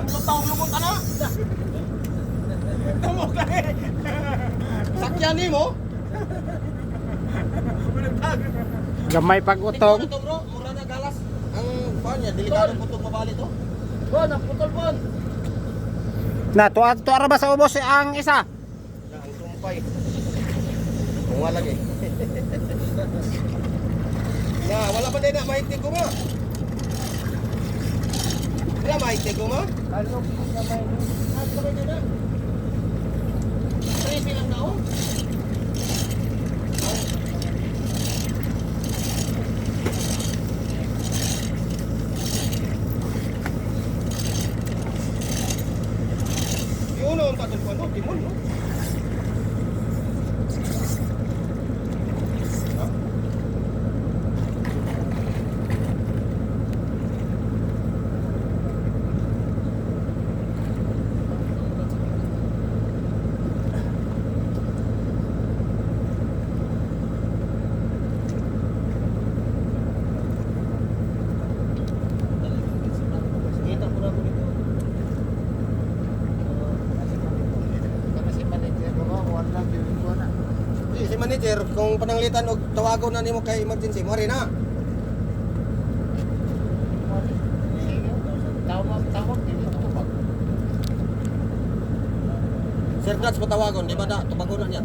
lumot ano? Tumok lang eh. Sakyan mo. Gamay pag-utong. Ito bro, mura na galas. Ang kuan niya, delikadong putong mabali to. Bon, ang putol bon. Na, tuwa ba sa ubos ang isa? Ang tumpay. Kung wala lagi. Na, wala pa din na mahigtig ko mo. Wala mahigtig ko mo? Kalok na may. Ano ba din na? 13 lang daw. Yun ang patol ko, no? Timon, no? Kita ko na ko dito. Si manager, kung pananglitan og tawagon na nimo kay emergency, mo rin na. Tawag din ito tubag. Sir Dats patawagon, di ba da tubagon na niya.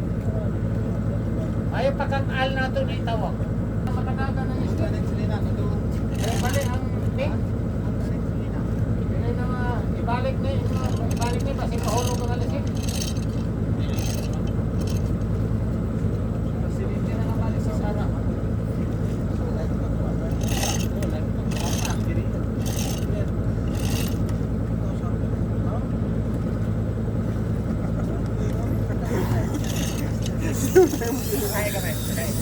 Ay pagkakal na ito na itawag. Makanaga na yung balik ang pink. Ibalik na kasi mahulog ang alisin. Hindi na nabalik sa Sara. Ay kami.